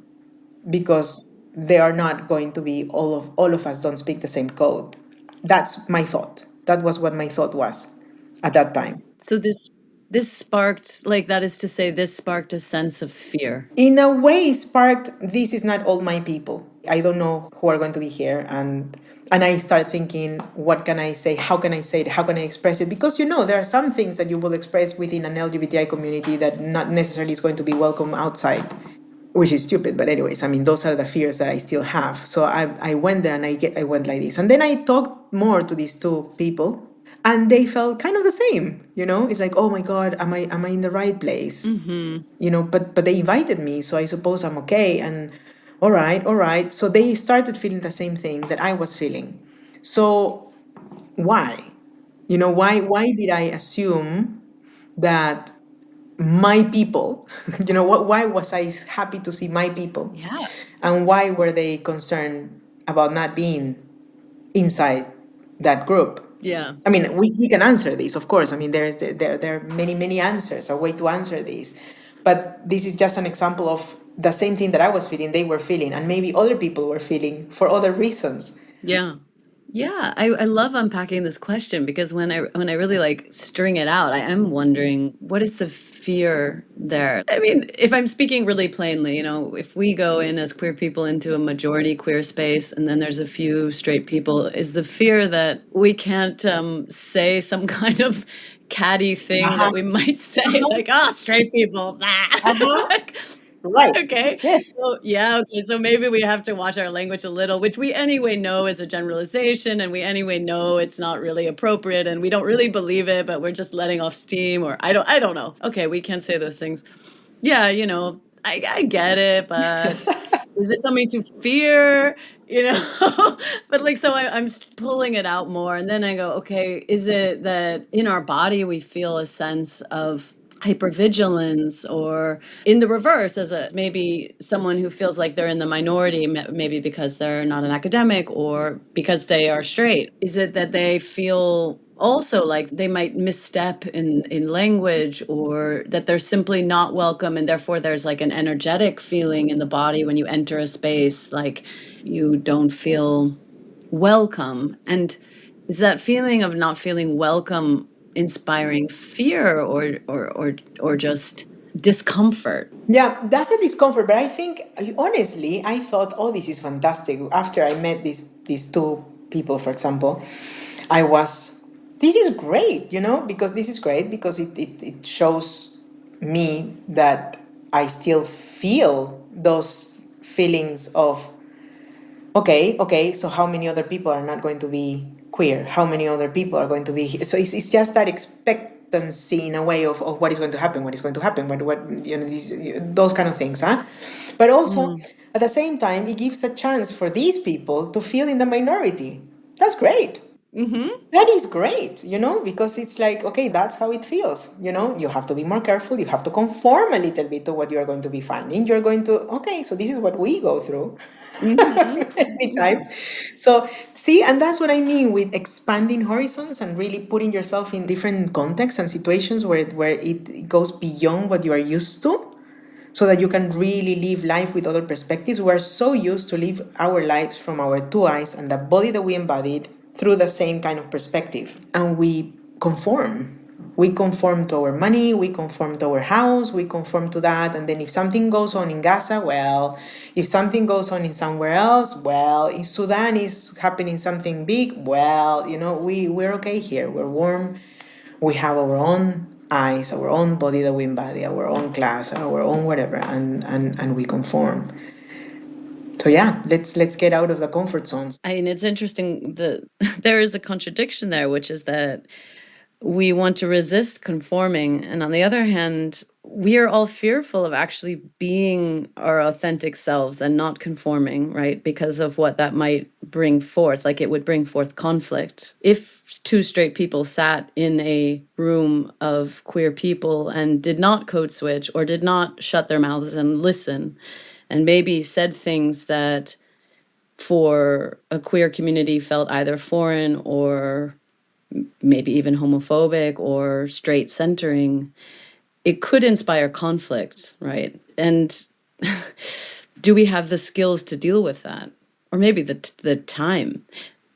because they are not going to be all of us don't speak the same code. That's my thought. That was what my thought was at that time. So this sparked, like, that is to say, this sparked a sense of fear. In a way, sparked, this is not all my people. I don't know who are going to be here. And I start thinking, what can I say? How can I say it? How can I express it? Because there are some things that you will express within an LGBTI community that not necessarily is going to be welcome outside, which is stupid. But anyways, I mean, those are the fears that I still have. So I went there, and I went like this. And then I talked more to these two people, and they felt kind of the same. It's like, oh my God, am I in the right place? But they invited me, so I suppose I'm okay. And all right. So they started feeling the same thing that I was feeling. So why? Why did I assume that my people, why was I happy to see my people? Yeah. And why were they concerned about not being inside that group? Yeah. I mean, we can answer this, of course. I mean, there are many, many answers, a way to answer this. But this is just an example of the same thing that I was feeling, they were feeling, and maybe other people were feeling for other reasons. Yeah. Yeah, I love unpacking this question because when I really like string it out, I am wondering what is the fear there? I mean, if I'm speaking really plainly, if we go in as queer people into a majority queer space and then there's a few straight people, is the fear that we can't say some kind of catty thing that Uh-huh. we might say, Uh-huh. like, straight people, blah. Uh-huh. Like, Right. okay. Yes. So yeah, okay. So maybe we have to watch our language a little, which we anyway know is a generalization, and we anyway know it's not really appropriate, and we don't really believe it, but we're just letting off steam, or I don't know. Okay, we can't say those things. Yeah, I get it, but is it something to fear? But like, so I'm pulling it out more, and then I go, okay, is it that in our body we feel a sense of hypervigilance, or in the reverse, as a maybe someone who feels like they're in the minority, maybe because they're not an academic or because they are straight? Is it that they feel also like they might misstep in language, or that they're simply not welcome, and therefore there's like an energetic feeling in the body when you enter a space, like you don't feel welcome? And is that feeling of not feeling welcome inspiring fear, or just discomfort? Yeah, that's a discomfort. But I think, honestly, I thought, oh, this is fantastic. After I met these two people, for example, I was, this is great, because this is great because it shows me that I still feel those feelings of, okay, so how many other people are not going to be queer? How many other people are going to be? So it's just that expectancy in a way of what is going to happen, what is going to happen, those kind of things, huh? But also, Mm. at the same time, it gives a chance for these people to feel in the minority. That's great. Mm-hmm. That is great, because it's like, okay, that's how it feels. You have to be more careful. You have to conform a little bit to what you are going to be finding. You're going to, okay, so this is what we go through Mm-hmm. many times. So, see, and that's what I mean with expanding horizons and really putting yourself in different contexts and situations where it goes beyond what you are used to, so that you can really live life with other perspectives. We are so used to live our lives from our two eyes and the body that we embodied through the same kind of perspective. And we conform. We conform to our money, we conform to our house, we conform to that. And then if something goes on in Gaza, well, if something goes on in somewhere else, well, in Sudan is happening something big, well, we're okay here. We're warm. We have our own eyes, our own body that we embody, our own class, our own whatever, and we conform. So yeah, let's get out of the comfort zones. I mean, it's interesting that there is a contradiction there, which is that we want to resist conforming. And on the other hand, we are all fearful of actually being our authentic selves and not conforming, right? Because of what that might bring forth. Like it would bring forth conflict. If two straight people sat in a room of queer people and did not code switch or did not shut their mouths and listen, and maybe said things that for a queer community felt either foreign or maybe even homophobic or straight centering, it could inspire conflict, right? And do we have the skills to deal with that? Or maybe the time?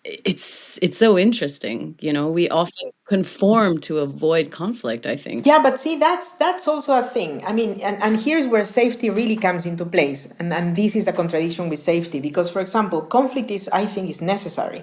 It's so interesting. We often conform to avoid conflict, I think. Yeah, but see, that's also a thing. I mean, and here's where safety really comes into place. And this is a contradiction with safety because, for example, conflict is, I think, is necessary.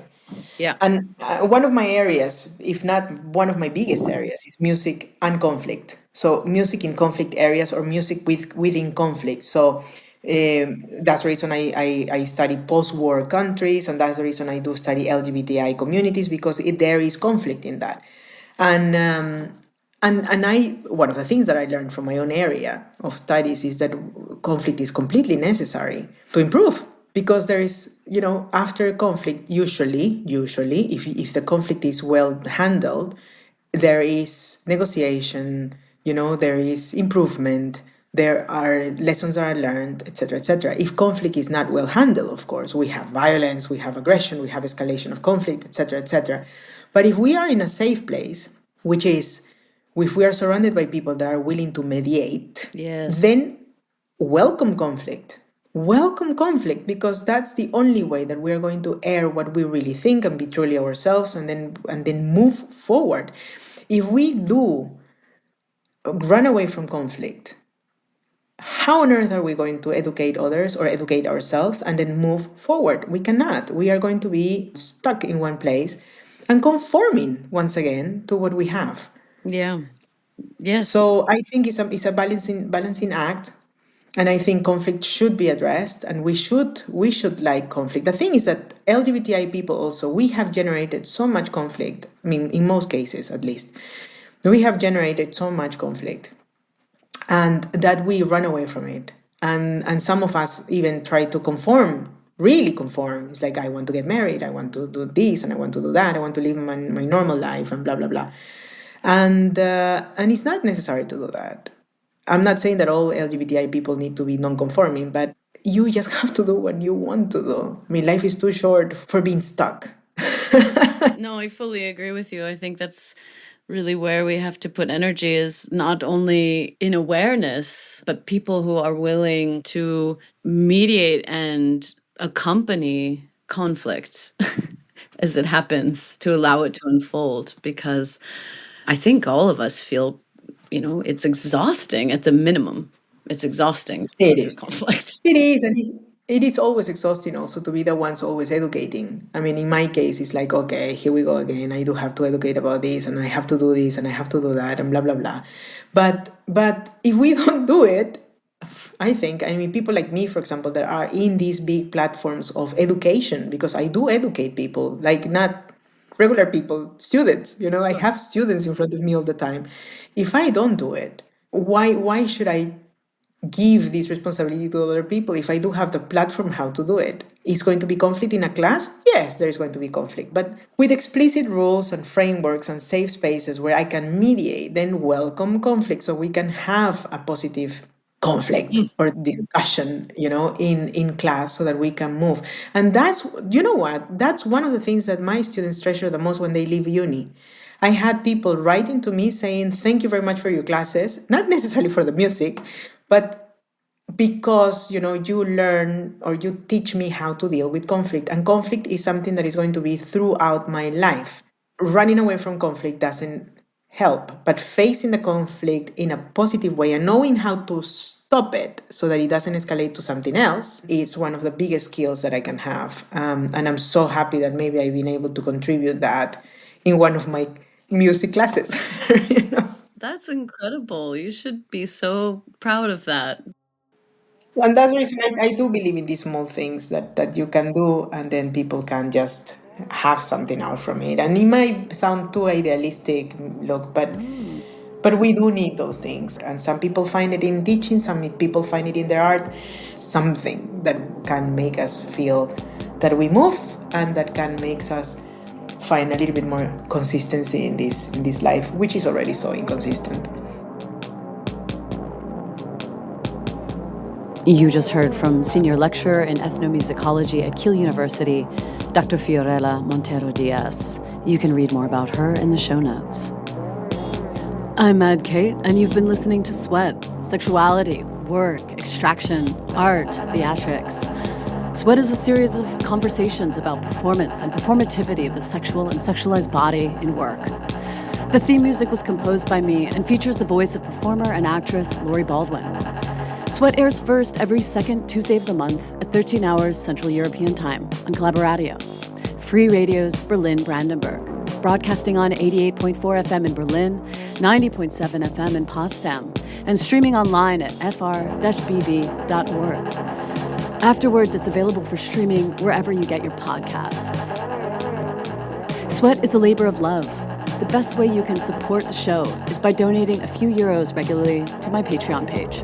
Yeah. And one of my areas, if not one of my biggest areas, is music and conflict. So music in conflict areas or music within conflict. So that's the reason I study post-war countries, and that's the reason I do study LGBTI communities, because there is conflict in that. And one of the things that I learned from my own area of studies is that conflict is completely necessary to improve, because there is, after conflict, usually, if the conflict is well handled, there is negotiation, There is improvement, there are lessons that are learned, etc., etc. If conflict is not well handled, of course, we have violence, we have aggression, we have escalation of conflict, etc., etc. But if we are in a safe place, which is if we are surrounded by people that are willing to mediate, then welcome conflict. Welcome conflict, because that's the only way that we're going to air what we really think and be truly ourselves, and then move forward. If we do run away from conflict, how on earth are we going to educate others or educate ourselves and then move forward? We cannot. We are going to be stuck in one place and conforming once again to what we have. Yeah. Yes. So I think it's a balancing act. And I think conflict should be addressed, and we should like conflict. The thing is that LGBTI people also, we have generated so much conflict. I mean, in most cases, at least, we have generated so much conflict, and that we run away from it. And some of us even try to conform, really conform. It's like, I want to get married, I want to do this, and I want to do that, I want to live my normal life, and blah, blah, blah. And it's not necessary to do that. I'm not saying that all LGBTI people need to be non-conforming, but you just have to do what you want to do. I mean, life is too short for being stuck. No, I fully agree with you. I think that's really where we have to put energy, is not only in awareness, but people who are willing to mediate and accompany conflict as it happens, to allow it to unfold. Because I think all of us feel, it's exhausting at the minimum. It's exhausting. It is. Conflict. It is, and it is always exhausting also to be the ones always educating. I mean, in my case, it's like, okay, here we go again. I do have to educate about this, and I have to do this, and I have to do that, and blah, blah, blah. But if we don't do it, I mean, people like me, for example, that are in these big platforms of education, because I do educate people, like not regular people, students, I have students in front of me all the time. If I don't do it, why should I give this responsibility to other people if I do have the platform how to do it? Is going to be conflict in a class? Yes, there is going to be conflict, but with explicit rules and frameworks and safe spaces where I can mediate, then welcome conflict, so we can have a positive conflict or discussion, in class, so that we can move. And that's, that's one of the things that my students treasure the most when they leave uni. I had people writing to me saying, thank you very much for your classes, not necessarily for the music, but because, you learn or you teach me how to deal with conflict. And conflict is something that is going to be throughout my life. Running away from conflict doesn't help, but facing the conflict in a positive way and knowing how to stop it so that it doesn't escalate to something else is one of the biggest skills that I can have. And I'm so happy that maybe I've been able to contribute that in one of my music classes. That's incredible. You should be so proud of that. And that's the reason I do believe in these small things that you can do, and then people can just have something out from it. And it might sound too idealistic, look, but we do need those things. And some people find it in teaching, some people find it in their art, something that can make us feel that we move, and that can make us find a little bit more consistency in this life, which is already so inconsistent. You just heard from Senior Lecturer in Ethnomusicology at Keele University, Dr. Fiorella Montero-Diaz. You can read more about her in the show notes. I'm Mad Kate, and you've been listening to S.W.E.A.T, Sexuality, Work, Extraction, Art, Theatrics. S.W.E.A.T is a series of conversations about performance and performativity of the sexual and sexualized body in work. The theme music was composed by me and features the voice of performer and actress Lori Baldwin. S.W.E.A.T airs first every second Tuesday of the month at 13 hours Central European Time on Collaboradio. Free Radio's Berlin-Brandenburg, broadcasting on 88.4 FM in Berlin, 90.7 FM in Potsdam, and streaming online at fr-bb.org. Afterwards, it's available for streaming wherever you get your podcasts. S.W.E.A.T is a labor of love. The best way you can support the show is by donating a few euros regularly to my Patreon page.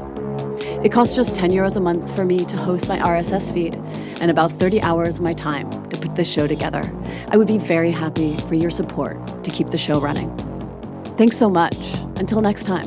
It costs just 10 euros a month for me to host my RSS feed and about 30 hours of my time to put this show together. I would be very happy for your support to keep the show running. Thanks so much. Until next time.